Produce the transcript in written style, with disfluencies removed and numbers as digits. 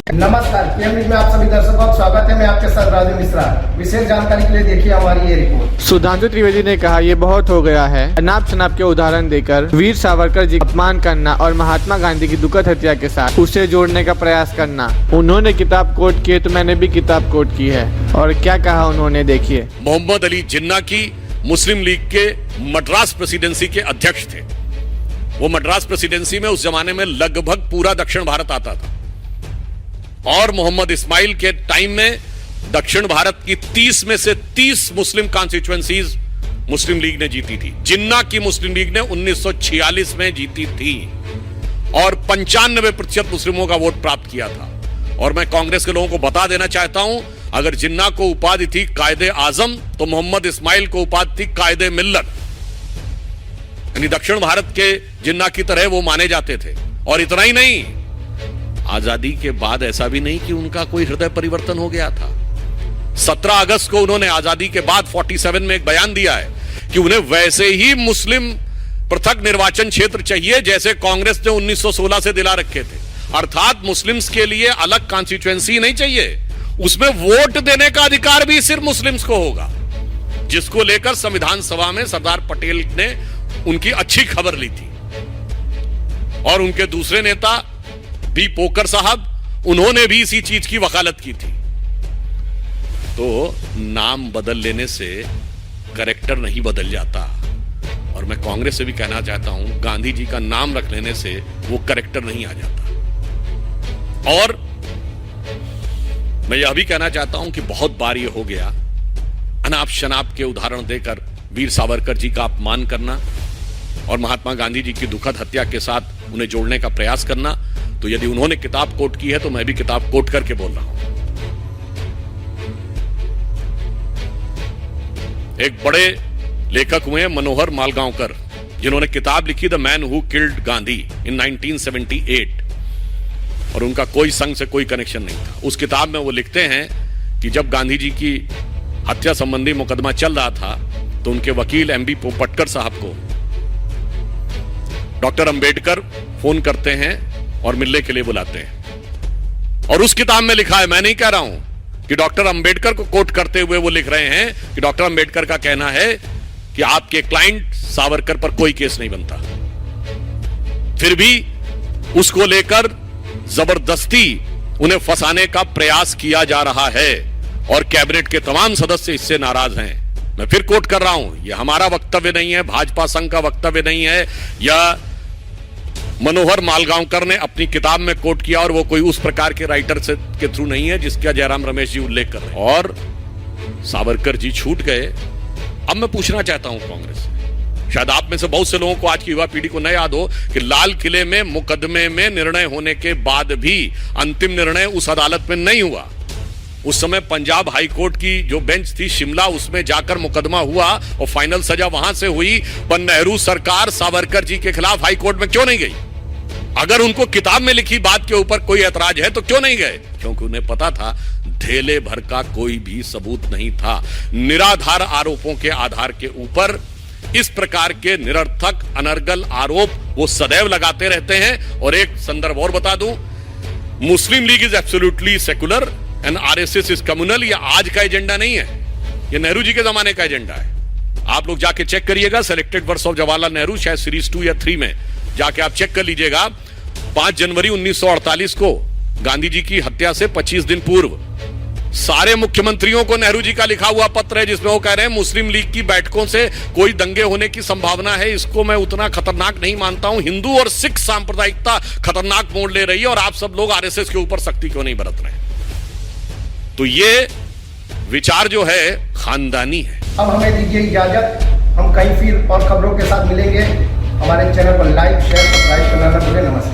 नमस्कार, PM news में आप सभी दर्शकों का स्वागत है। मैं आपके साथ राजू मिश्रा। विशेष जानकारी के लिए देखिए हमारी ये रिपोर्ट। सुधांशु त्रिवेदी ने कहा, ये बहुत हो गया है। अनाप शनाप के उदाहरण देकर वीर सावरकर जी का अपमान करना और महात्मा गांधी की दुखद हत्या के साथ उसे जोड़ने का प्रयास करना। उन्होंने किताब कोट की है तो मैंने भी किताब कोट की है। और क्या कहा उन्होंने, देखिए। मोहम्मद अली जिन्ना की मुस्लिम लीग के मद्रास प्रेसिडेंसी के अध्यक्ष थे। वो मद्रास प्रेसिडेंसी में उस जमाने में लगभग पूरा दक्षिण भारत आता था और मोहम्मद इस्माइल के टाइम में दक्षिण भारत की 30 में से 30 मुस्लिम कॉन्स्टिट्यूएंसीज मुस्लिम लीग ने जीती थी। जिन्ना की मुस्लिम लीग ने 1946 में जीती थी और 95% मुस्लिमों का वोट प्राप्त किया था। और मैं कांग्रेस के लोगों को बता देना चाहता हूं, अगर जिन्ना को उपाधि थी कायदे आजम तो मोहम्मद इस्माइल को उपाधि थी कायदे मिल्लत, यानी दक्षिण भारत के जिन्ना की तरह वो माने जाते थे। और इतना ही नहीं, आजादी के बाद ऐसा भी नहीं कि उनका कोई हृदय परिवर्तन हो गया था। 17 अगस्त को उन्होंने आजादी के बाद 47 में एक बयान दिया है कि उन्हें वैसे ही मुस्लिम पृथक निर्वाचन क्षेत्र चाहिए जैसे कांग्रेस ने 1916 से दिला रखे थे। अर्थात मुस्लिम्स के लिए अलग कॉन्स्टिट्यूएंसी नहीं चाहिए, उसमें वोट देने का अधिकार भी सिर्फ मुस्लिम्स को होगा, जिसको लेकर संविधान सभा में सरदार पटेल ने उनकी अच्छी खबर ली थी। और उनके दूसरे नेता बी पोकर साहब, उन्होंने भी इसी चीज की वकालत की थी। तो नाम बदल लेने से कैरेक्टर नहीं बदल जाता। और मैं कांग्रेस से भी कहना चाहता हूं, गांधी जी का नाम रख लेने से वो कैरेक्टर नहीं आ जाता। और मैं यह भी कहना चाहता हूं कि बहुत बार ये हो गया, अनाप शनाप के उदाहरण देकर वीर सावरकर जी का अपमान करना और महात्मा गांधी जी की दुखद हत्या के साथ उन्हें जोड़ने का प्रयास करना। तो यदि उन्होंने किताब कोट की है तो मैं भी किताब कोट करके बोल रहा हूं। एक बड़े लेखक हुए मनोहर मालगांवकर, जिन्होंने किताब लिखी the man who killed Gandhi in 1978, और उनका कोई संघ से कोई कनेक्शन नहीं था। उस किताब में वो लिखते हैं कि जब गांधी जी की हत्या संबंधी मुकदमा चल रहा था तो उनके वकील एमबी पोपटकर साहब को डॉक्टर अंबेडकर फोन करते हैं और मिलने के लिए बुलाते हैं। और उस किताब में लिखा है, मैं नहीं कह रहा हूं कि डॉक्टर अंबेडकर को कोट करते हुए वो लिख रहे हैं कि डॉक्टर अंबेडकर का कहना है कि आपके क्लाइंट सावरकर पर कोई केस नहीं बनता। फिर भी उसको लेकर जबरदस्ती उन्हें फंसाने का प्रयास किया जा रहा है और कैबिनेट के तमाम सदस्य इससे नाराज हैं। मैं फिर कोट कर रहा हूं, यह हमारा वक्तव्य नहीं है, भाजपा संघ का वक्तव्य नहीं है, यह मनोहर मालगांवकर ने अपनी किताब में कोट किया और वो कोई उस प्रकार के राइटर से के थ्रू नहीं है जिसका जयराम रमेश जी उल्लेख कर रहे हैं। और सावरकर जी छूट गए। अब मैं पूछना चाहता हूं कांग्रेस से, शायद आप में से बहुत से लोगों को, आज की युवा पीढ़ी को न याद हो कि लाल किले में मुकदमे में निर्णय होने के बाद भी अंतिम निर्णय उस अदालत में नहीं हुआ। उस समय पंजाब हाई कोर्ट की जो बेंच थी शिमला, उसमें जाकर मुकदमा हुआ और फाइनल सजा वहां से हुई। पर नेहरू सरकार सावरकर जी के खिलाफ हाई कोर्ट में क्यों नहीं गई? अगर उनको किताब में लिखी बात के ऊपर कोई ऐतराज है तो क्यों नहीं गए? क्योंकि उन्हें पता था ढेले भर का कोई भी सबूत नहीं था। निराधार आरोपों के आधार के ऊपर इस प्रकार के निरर्थक अनर्गल आरोप वो सदैव लगाते रहते हैं। और एक संदर्भ और बता दूं, Muslim League is absolutely secular and RSS is communal. ये आज का एजेंडा नहीं है, ये नेहरू जी के जमाने का एजेंडा है। आप लोग जाके चेक करिएगा, selected works of Jawaharlal Nehru, शायद सीरीज 2 या 3 में जाके आप चेक कर लीजिएगा। 5 जनवरी 1948 को गांधी जी की हत्या से 25 दिन पूर्व सारे मुख्यमंत्रियों को नेहरू जी का लिखा हुआ पत्र है जिसमें वो कह रहे हैं मुस्लिम लीग की बैठकों से कोई दंगे होने की संभावना है, इसको मैं उतना खतरनाक नहीं मानता हूं। हिंदू और सिख सांप्रदायिकता खतरनाक मोड़ ले रही है और आप सब लोग आरएसएस के ऊपर सख्ती क्यों नहीं बरत रहे? तो ये विचार जो है खानदानी है। अब हमें दीजिए इजाजत, हम कहीं फिर और खबरों के साथ मिलेंगे। हमारे चैनल पर लाइक शेयर सब्सक्राइब करना न भूलें। नमस्कार।